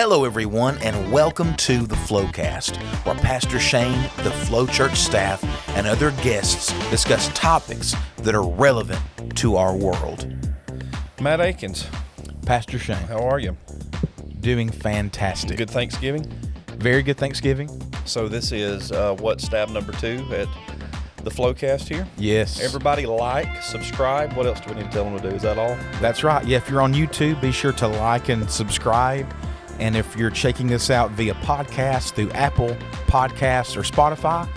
Hello, everyone, and welcome to the Flowcast, where Pastor Shane, the Flow Church staff, and other guests discuss topics that are relevant to our world. Matt Akins. Pastor Shane. How are you? Doing fantastic. Good Thanksgiving? Very good Thanksgiving. So this is, stab number 2 at the Flowcast here? Yes. Everybody subscribe. What else do we need to tell them to do? Is that all? That's right. Yeah, if you're on YouTube, be sure to like and subscribe. And if you're checking this out via podcast through Apple Podcasts or Spotify,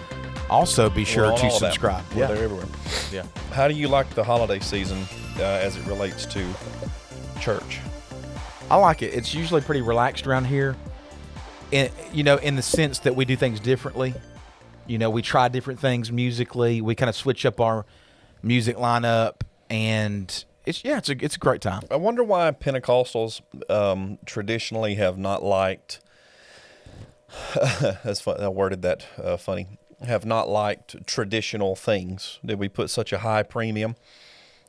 also be sure to subscribe. Yeah, they're everywhere. Yeah. How do you like the holiday season as it relates to church? I like it. It's usually pretty relaxed around here. In the sense that we do things differently. We try different things musically. We kind of switch up our music lineup, and it's a great time. I wonder why Pentecostals traditionally have not liked. That's funny. I worded that funny. Have not liked traditional things. Did we put such a high premium?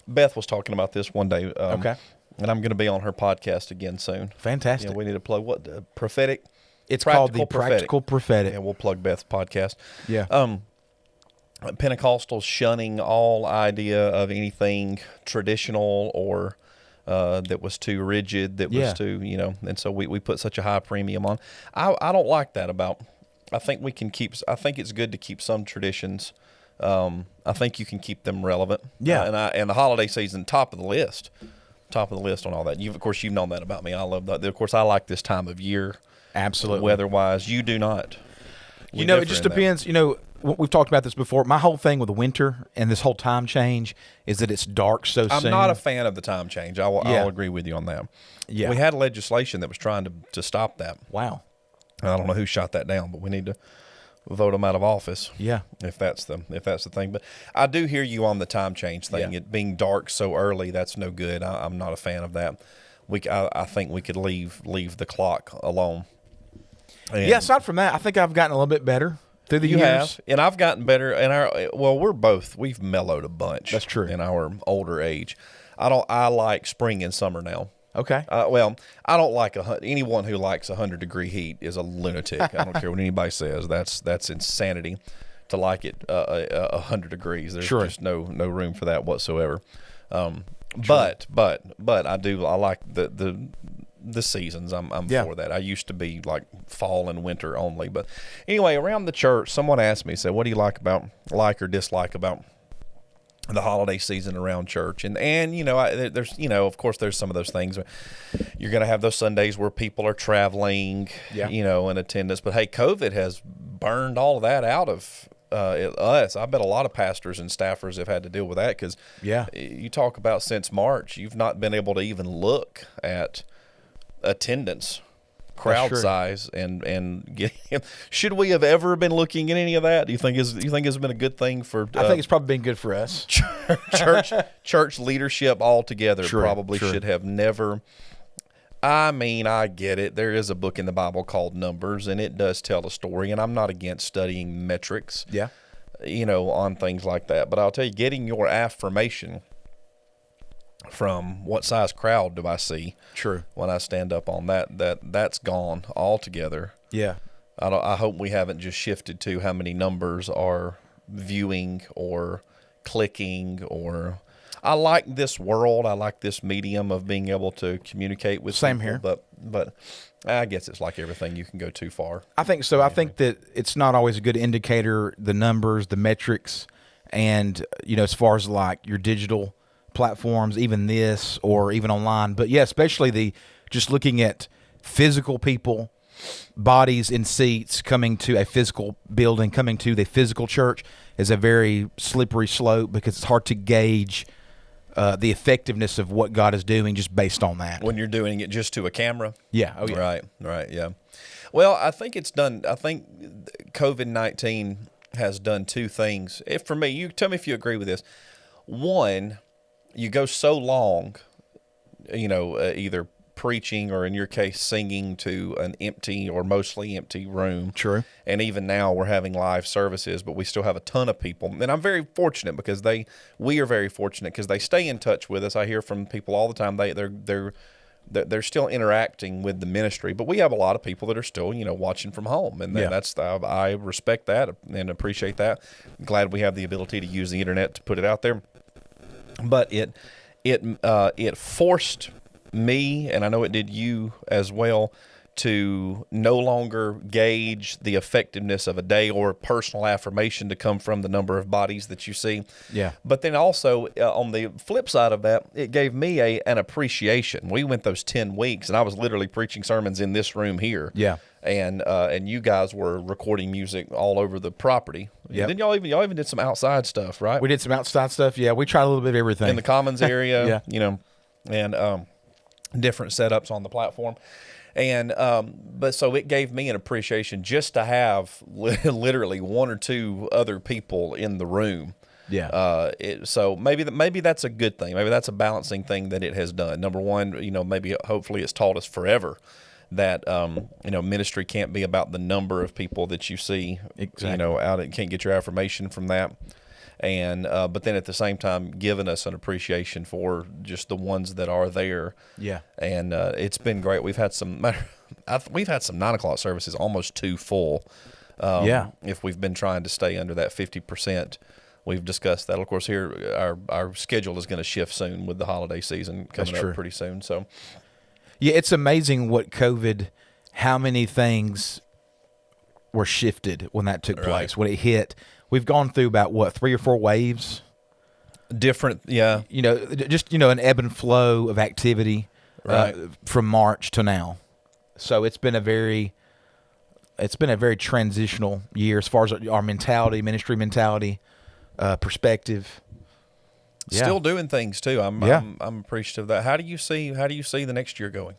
Beth was talking about this one day. Okay. And I'm going to be on her podcast again soon. Fantastic. We need to plug what prophetic. It's called the Practical Prophetic. And we'll plug Beth's podcast. Yeah. Pentecostals shunning all idea of anything traditional or that was too rigid, that was too, and so we put such a high premium on. I don't like that about. I think it's good to keep some traditions. I think you can keep them relevant. Yeah. And the holiday season, top of the list on all that. Of course, you've known that about me. I love that. Of course, I like this time of year. Absolutely. Weather-wise, you do not. It just depends. We've talked about this before. My whole thing with the winter and this whole time change is that it's dark so soon. I'm not a fan of the time change. I'll agree with you on that. Yeah. We had legislation that was trying to stop that. Wow. I don't know who shot that down, but we need to vote them out of office. Yeah. If that's the thing. But I do hear you on the time change thing. Yeah. It being dark so early, that's no good. I'm not a fan of that. I think we could leave the clock alone. And aside from that, I think I've gotten a little bit better through the years. You have, and I've gotten better. And we've mellowed a bunch. That's true. In our older age, I like spring and summer now. Okay. I don't like anyone who likes 100-degree heat is a lunatic. I don't care what anybody says. That's insanity to like it 100 degrees. There's just no room for that whatsoever. But I like the seasons. I'm for that. I used to be like fall and winter only. But anyway, around the church, someone asked me, said, what do you like or dislike about the holiday season around church? And there's of course there's some of those things. You're going to have those Sundays where people are traveling, in attendance. But hey, COVID has burned all of that out of us. I bet a lot of pastors and staffers have had to deal with that because you talk about since March, you've not been able to even look at attendance, crowd size, and getting. Should we have ever been looking at any of that? Do you think it's been a good thing for? I think it's probably been good for us. Church leadership altogether should have never. I get it. There is a book in the Bible called Numbers, and it does tell a story. And I'm not against studying metrics. Yeah. On things like that. But I'll tell you, getting your affirmation from what size crowd do I see? True. When I stand up on that's gone altogether. Yeah. I hope we haven't just shifted to how many numbers are viewing or clicking or. I like this world. I like this medium of being able to communicate with Same people, here. But I guess it's like everything. You can go too far. I think so. I think that it's not always a good indicator, the numbers, the metrics, and, as far as like your digital platforms, even this or even online. But yeah, especially just looking at physical people, bodies in seats coming to a physical building, coming to the physical church is a very slippery slope because it's hard to gauge the effectiveness of what God is doing just based on that. When you're doing it just to a camera? Yeah. Oh, yeah. Right, yeah. Well, I think it's done. I think COVID-19 has done two things. For me, you tell me if you agree with this. One, you go so long, either preaching or in your case singing to an empty or mostly empty room. True. And even now we're having live services, but we still have a ton of people. And I'm very fortunate because we are very fortunate because they stay in touch with us. I hear from people all the time. They're they're still interacting with the ministry, but we have a lot of people that are still, watching from home, and I respect that and appreciate that. I'm glad we have the ability to use the internet to put it out there, but it forced me, and I know it did you as well, to no longer gauge the effectiveness of a day or personal affirmation to come from the number of bodies that you see. Yeah. But then also on the flip side of that, it gave me an appreciation. We went those 10 weeks, and I was literally preaching sermons in this room here. Yeah. And you guys were recording music all over the property. Yeah. Then y'all even did some outside stuff, right? We did some outside stuff. Yeah, we tried a little bit of everything in the commons area. Yeah. And different setups on the platform. And but so it gave me an appreciation just to have literally one or two other people in the room. Yeah. So maybe that's a good thing. Maybe that's a balancing thing that it has done. Number one, maybe hopefully it's taught us forever that ministry can't be about the number of people that you see. Exactly. Out. It can't get your affirmation from that. And but then at the same time, giving us an appreciation for just the ones that are there. Yeah. And it's been great. We've had some 9:00 services almost too full. If we've been trying to stay under that 50%, we've discussed that. Of course, here our schedule is going to shift soon with the holiday season coming up pretty soon. So, yeah, it's amazing what COVID, how many things were shifted when that took place, when it hit. We've gone through about 3 or 4 waves. Different, yeah. Just an ebb and flow of activity from March to now. So it's been a very transitional year as far as our mentality, ministry mentality, perspective. Yeah. Still doing things too. I'm appreciative of that. How do you see the next year going?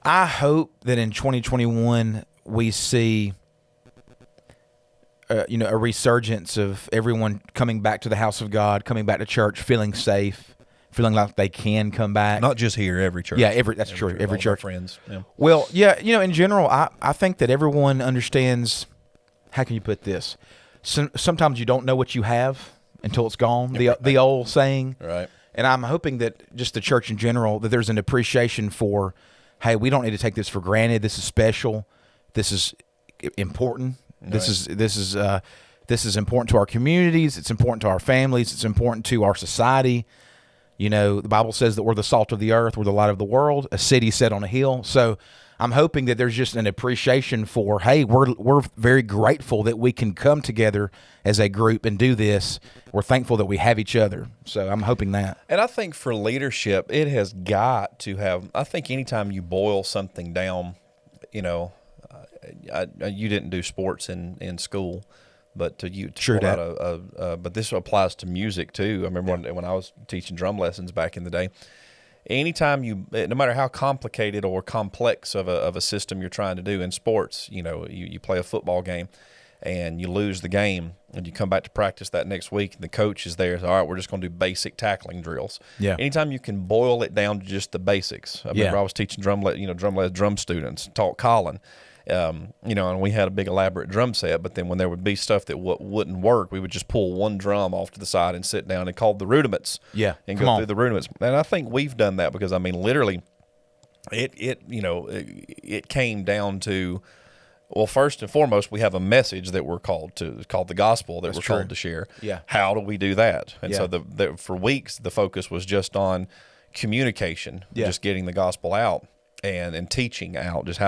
I hope that in 2021 we see a resurgence of everyone coming back to the house of God, coming back to church, feeling safe, feeling like they can come back. Not just here, every church. Yeah, that's true. Every church. Friends. Yeah. Well, yeah, in general, I think that everyone understands. How can you put this? Sometimes you don't know what you have until it's gone. The old saying. Right. And I'm hoping that just the church in general, that there's an appreciation for, hey, we don't need to take this for granted. This is special. This is important. Right. This is important to our communities. It's important to our families. It's important to our society. The Bible says that we're the salt of the earth. We're the light of the world, a city set on a hill. So I'm hoping that there's just an appreciation for, hey, we're very grateful that we can come together as a group and do this. We're thankful that we have each other. So I'm hoping that. And I think for leadership, it has got to have, I think anytime you boil something down, you didn't do sports in school, but but this applies to music too. I remember when I was teaching drum lessons back in the day. Anytime no matter how complicated or complex of a system you're trying to do in sports, you play a football game and you lose the game and you come back to practice that next week and the coach is there. All right, we're just going to do basic tackling drills. Yeah. Anytime you can boil it down to just the basics. I remember I was teaching drum students, taught Colin. And we had a big elaborate drum set, but then when there would be stuff that wouldn't work, we would just pull one drum off to the side and sit down and call the rudiments. Yeah, and go through the rudiments. And I think we've done that because literally, it came down to, well, first and foremost, we have a message that we're called the gospel that we're called to share. Yeah. How do we do that? And so for weeks, the focus was just on communication, just getting the gospel out. And teaching out, just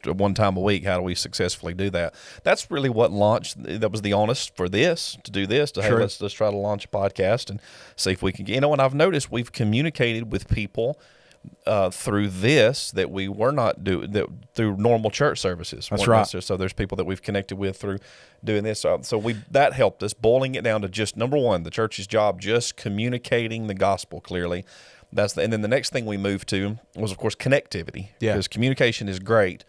one time a week, how do we successfully do that? That's really what launched. That was the honest for this, to do this, hey, let's try to launch a podcast and see if we can get, and I've noticed we've communicated with people through this that we were not through normal church services. That's right. So there's people that we've connected with through doing this. So that helped us, boiling it down to just, number one, the church's job, just communicating the gospel clearly. And then the next thing we moved to was, of course, connectivity. Yeah. Because communication is great,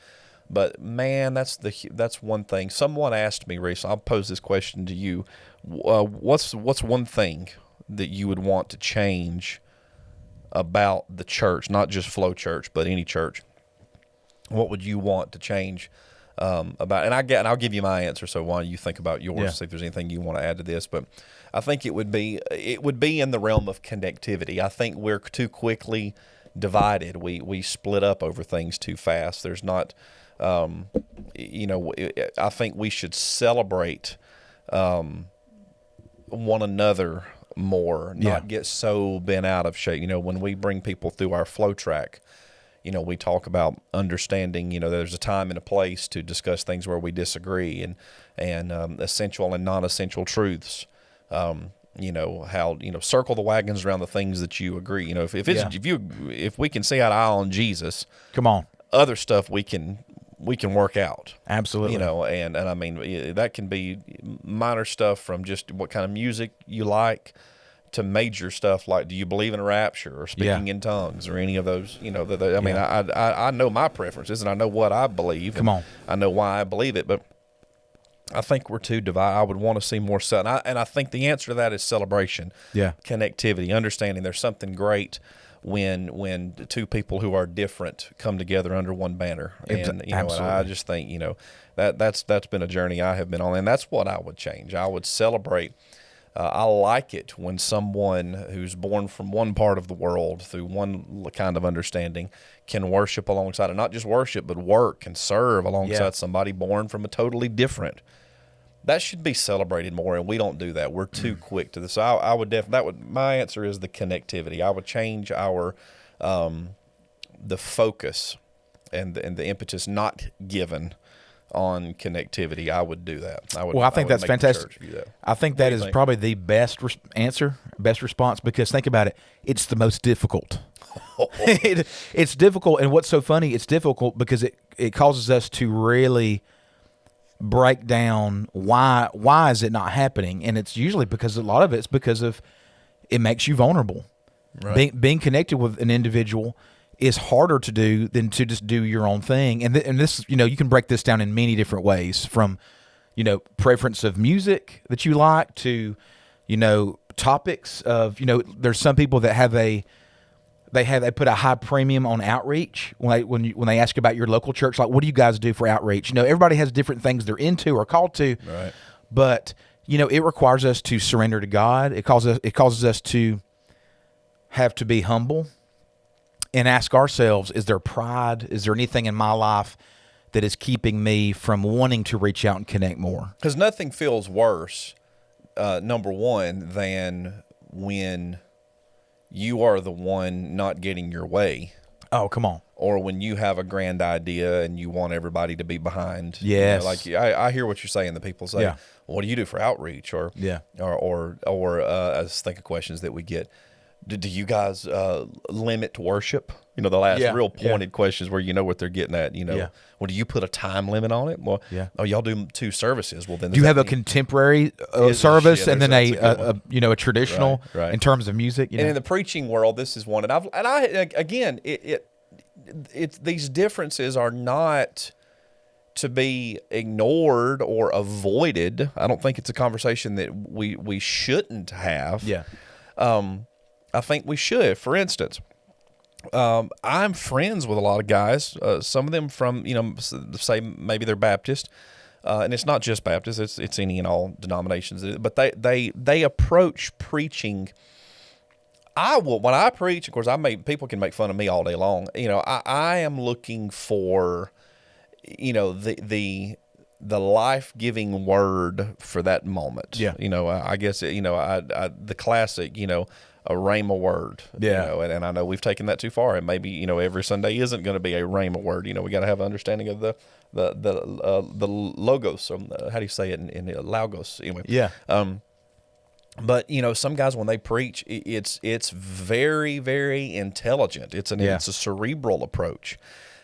but man, that's one thing. Someone asked me recently. I'll pose this question to you: what's one thing that you would want to change about the church, not just Flow Church, but any church? What would you want to change about? And I'll give you my answer. So why don't you think about yours? See if there's anything you want to add to this, but. I think it would be in the realm of connectivity. I think we're too quickly divided. We split up over things too fast. There's not, you know, I think we should celebrate one another more, not get so bent out of shape. You know, when we bring people through our flow track, you know, we talk about understanding, you know, there's a time and a place to discuss things where we disagree, and essential and non-essential truths. You know, how, you know, circle the wagons around the things that you agree. You know, if we can see eye to eye on Jesus, come on, other stuff we can work out. Absolutely. You know, and I mean, that can be minor stuff from just what kind of music you like to major stuff like, do you believe in a rapture or speaking in tongues or any of those, you know, I mean, I know my preferences and I know what I believe. Come on. I know why I believe it, but I think we're too divided. I would want to see more and I think the answer to that is celebration, connectivity, understanding there's something great when two people who are different come together under one banner. And you know, and I just think, you know, that's been a journey I have been on, and that's what I would change. I would celebrate. I like it when someone who's born from one part of the world through one kind of understanding can worship alongside, and not just worship, but work and serve alongside somebody born from a totally different. That should be celebrated more, and we don't do that. We're too quick to this. So I would my answer is the connectivity. I would change our the focus and the impetus not given on connectivity. I would do that. I think that's fantastic. I think that is probably the best best response, because think about it. It's the most difficult. It's difficult, and what's so funny, it's difficult because it causes us to really break down why is it not happening, and it's usually because a lot of it's because of it makes you vulnerable. Right. Being connected with an individual is harder to do than to just do your own thing. And this, you know, you can break this down in many different ways, from, you know, preference of music that you like to, you know, topics of, you know, there's some people that they put a high premium on outreach when they ask about your local church, like, what do you guys do for outreach? You know, everybody has different things they're into or called to, right. But, you know, it requires us to surrender to God. It causes us to have to be humble and ask ourselves, is there pride? Is there anything in my life that is keeping me from wanting to reach out and connect more? Because nothing feels worse, number one, than when you are the one not getting your way. Oh, come on. Or when you have a grand idea and you want everybody to be behind. Yes. You know, like I hear what you're saying. The people say, well, what do you do for outreach? Or I just think of questions that we get. Do you guys limit worship? You know, the last real pointed questions where you know what they're getting at. You know, well, do you put a time limit on it? Well, oh, y'all do 2 services. Well, then do you have a contemporary service and then a traditional right. in terms of music? You know? And in the preaching world, this is one. And I again, it's these differences are not to be ignored or avoided. I don't think it's a conversation that we shouldn't have. Yeah. I think we should. For instance, I'm friends with a lot of guys, some of them from, you know, say maybe they're Baptist, and it's not just Baptist, it's any and all denominations, but they approach preaching. When I preach, of course, people can make fun of me all day long. You know, I am looking for, you know, the life-giving word for that moment. Yeah. You know, I guess, you know, the classic, you know, a rhema word. Yeah. You know, and I know we've taken that too far, and maybe, you know, every Sunday isn't going to be a rhema word. You know, we got to have an understanding of the logos. How do you say it in Logos? Anyway. Yeah. But, you know, some guys, when they preach, it's very, very intelligent. It's a cerebral approach.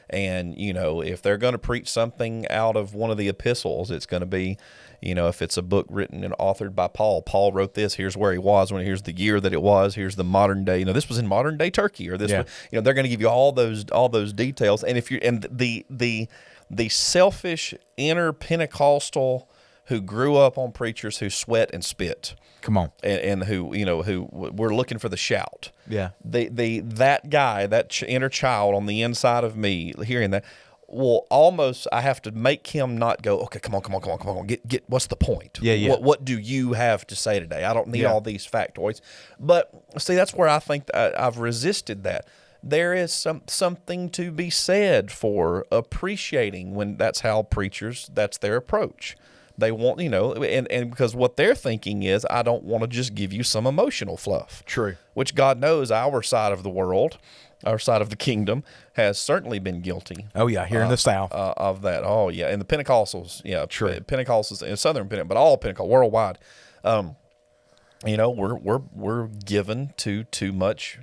And, you know, if they're going to preach something out of one of the epistles, it's going to be, you know, if it's a book written and authored by Paul wrote this, here's where he was, here's the year that it was, here's the modern day, you know, this was in modern day Turkey, or this was, you know, they're going to give you all those details. And if the selfish inner Pentecostal who grew up on preachers who sweat and spit. Come on. And who, you know, who we're looking for the shout. Yeah. That guy, that inner child on the inside of me, hearing that, will almost, I have to make him not go, okay, come on, get what's the point? Yeah. What do you have to say today? I don't need all these factoids. But see, that's where I think I've resisted that. there is something to be said for appreciating when that's how preachers, that's their approach. They want, and because what they're thinking is, I don't want to just give you some emotional fluff. True. Which God knows our side of the world, our side of the kingdom, has certainly been guilty. Oh, yeah, here in the South. Of that. Oh, yeah. And the Pentecostals, True. Pentecostals and Southern Pentecostal, but all Pentecostal, worldwide. We're given to too much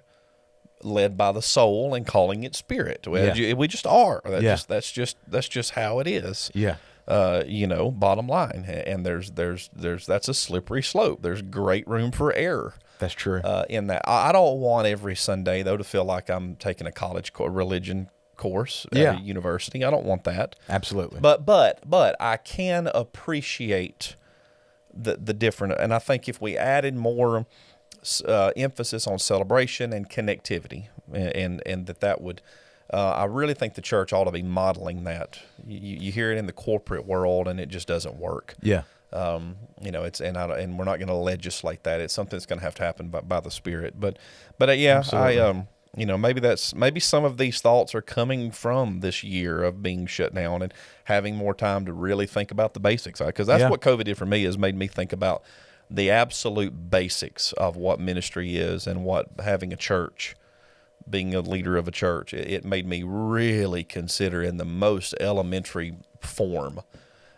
led by the soul and calling it spirit. We just are. That's just how it is. Yeah. Bottom line. And there's that's a slippery slope. There's great room for error. That's true. In that, I don't want every Sunday though to feel like I'm taking a college religion course at a university. I don't want that. Absolutely. But I can appreciate the different, and I think if we added more emphasis on celebration and connectivity, and that would, I really think the church ought to be modeling that. You hear it in the corporate world, and it just doesn't work. Yeah. And we're not going to legislate that. It's something that's going to have to happen by the Spirit. But yeah, absolutely. Maybe some of these thoughts are coming from this year of being shut down and having more time to really think about the basics. Because that's what COVID did for me, is made me think about the absolute basics of what ministry is and what having a church, being a leader of a church. It made me really consider in the most elementary form.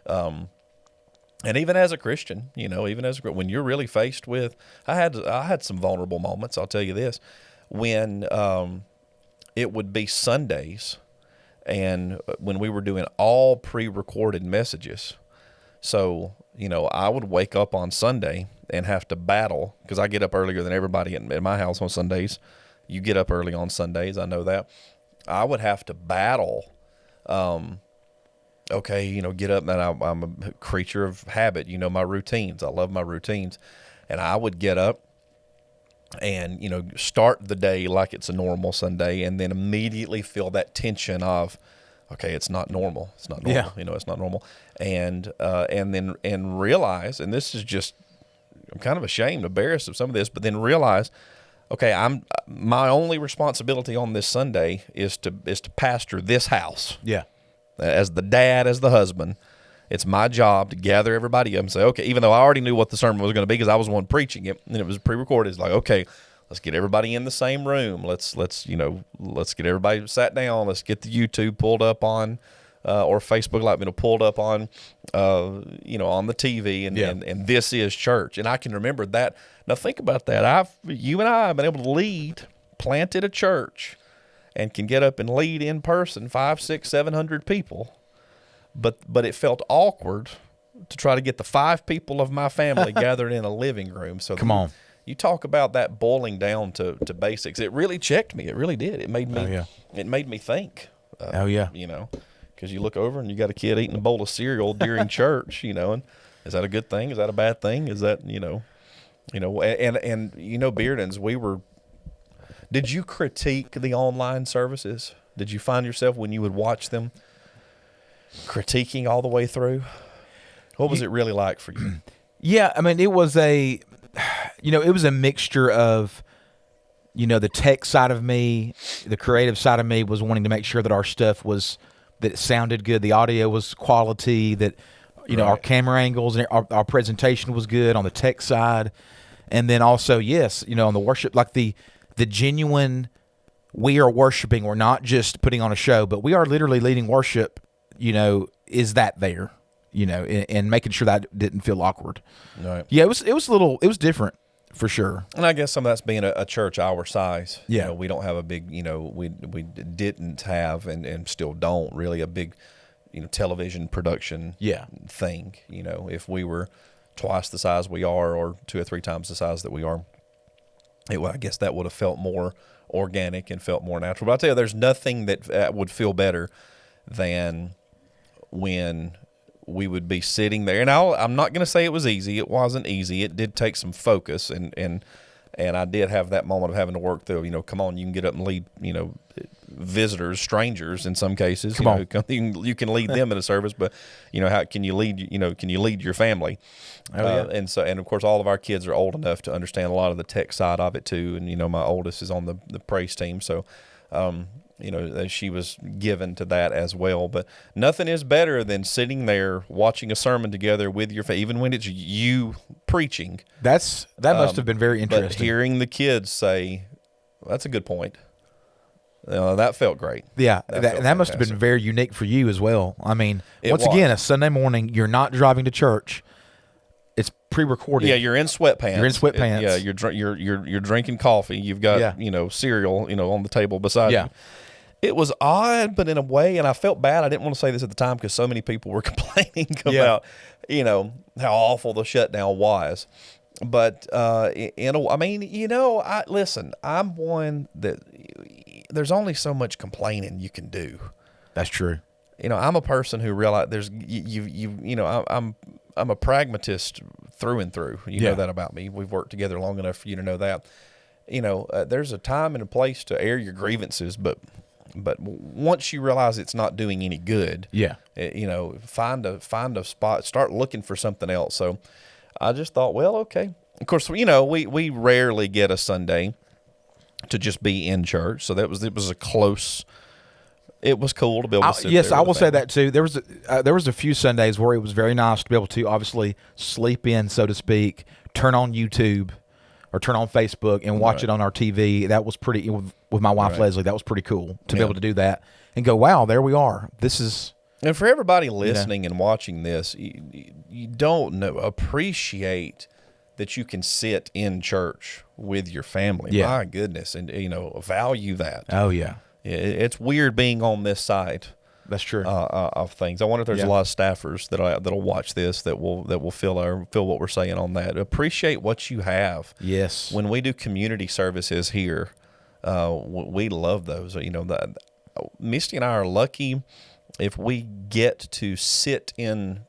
And even as a Christian, when you're really faced with, I had some vulnerable moments. I'll tell you this. When it would be Sundays, and when we were doing all pre-recorded messages, so I would wake up on Sunday and have to battle, because I get up earlier than everybody in my house on Sundays. You get up early on Sundays, I know that. I would have to battle. Get up, and I'm a creature of habit. My routines. I love my routines, and I would get up and start the day like it's a normal Sunday, and then immediately feel that tension of, okay, it's not normal. It's not normal. Yeah. It's not normal, and then realize, and this is just, I'm kind of ashamed, embarrassed of some of this, but then realize, okay, my only responsibility on this Sunday is to pastor this house. Yeah. As the dad, as the husband, it's my job to gather everybody up and say, okay, even though I already knew what the sermon was going to be because I was the one preaching it and it was pre-recorded, it's like, okay, let's get everybody in the same room. Let's get everybody sat down. Let's get the YouTube pulled up on, or Facebook Live, pulled up on, on the TV, and this is church. And I can remember that. Now think about that. You and I have been able to planted a church, and can get up and lead in person 500, 600, 700 people. But it felt awkward to try to get the 5 people of my family gathered in a living room. So come on, you talk about that boiling down to basics. It really checked me. It really did. It made me. It made me think. Because you look over and you got a kid eating a bowl of cereal during church. And is that a good thing? Is that a bad thing? Is that Beardens, Did you critique the online services? Did you find yourself, when you would watch them, critiquing all the way through? What was it really like for you? Yeah, I mean, it was a mixture of, the tech side of me, the creative side of me was wanting to make sure that our stuff that it sounded good, the audio was quality, that, our camera angles and our presentation was good on the tech side. And then also, yes, on the worship, like the genuine, we are worshiping. We're not just putting on a show, but we are literally leading worship. Is that there? And making sure that didn't feel awkward. Right. Yeah, it was different for sure. And I guess some of that's being a church our size. Yeah, we don't have a big. We didn't have and still don't really a big, television production. Thing. If we were twice the size we are, or 2 or 3 times the size that we are, I guess that would have felt more organic and felt more natural. But I'll tell you, there's nothing that would feel better than when we would be sitting there. And I'm not going to say it was easy. It wasn't easy. It did take some focus, and I did have that moment of having to work through. Come on, you can get up and lead. Visitors, strangers in some cases. You can lead them in a service, but how can you lead? Can you lead your family? And of course, all of our kids are old enough to understand a lot of the tech side of it too. And my oldest is on the praise team, so that she was given to that as well. But nothing is better than sitting there watching a sermon together with your even when it's you preaching. That must have been very interesting. But hearing the kids say, "That's a good point," that felt great. Yeah, that must have been very unique for you as well. I mean, once again, a Sunday morning, you're not driving to church. It's pre-recorded. Yeah, you're in sweatpants. Yeah, you're drinking coffee. You've got cereal on the table beside you. It was odd, but in a way, and I felt bad. I didn't want to say this at the time because so many people were complaining about how awful the shutdown was. But listen, I'm one that there's only so much complaining you can do. That's true. I'm a person who realizes I'm a pragmatist through and through. You know that about me. We've worked together long enough for you to know that. There's a time and a place to air your grievances, but once you realize it's not doing any good, find a spot, start looking for something else. So I just thought, well, okay. Of course, we rarely get a Sunday to just be in church, so it was a close. It was cool to be able to sit yes, there I will say family. that too. There was a few Sundays where it was very nice to be able to obviously sleep in, so to speak, turn on YouTube or turn on Facebook and watch it on our TV. That was pretty, with my wife Leslie, that was pretty cool to be able to do that and go, wow, there we are. This is. And for everybody listening and watching this, you don't appreciate that you can sit in church with your family. Yeah. My goodness. And, value that. Oh, yeah. It's weird being on this side. That's true. Of things. I wonder if there's a lot of staffers that'll watch this that will feel what we're saying on that. Appreciate what you have. Yes. When we do community services here, we love those. Misty and I are lucky if we get to sit in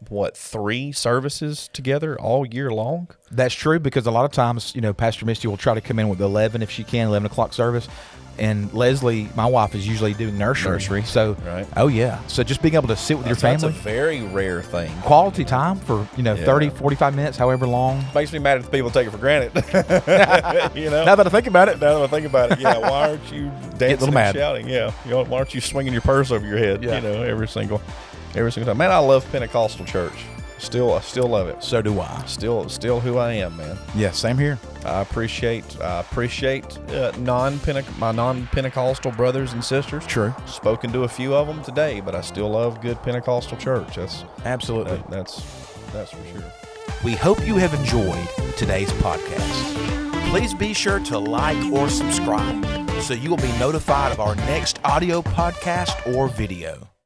3 services together all year long. That's true, because a lot of times, Pastor Misty will try to come in with 11 if she can, 11 o'clock service. And Leslie, my wife, is usually doing nursery. So, oh yeah. So just being able to sit with your family. That's a very rare thing. Quality time for, 30, 45 minutes, however long. Makes me mad if people take it for granted. Now that I think about it. Why aren't you dancing and shouting? Yeah. Why aren't you swinging your purse over your head? Every single time. Man, I love Pentecostal church. I still love it. So do I. Still who I am, man. Yeah, same here. I appreciate my non-Pentecostal brothers and sisters. True. Spoken to a few of them today, but I still love good Pentecostal church. That's absolutely. That's for sure. We hope you have enjoyed today's podcast. Please be sure to like or subscribe so you will be notified of our next audio podcast or video.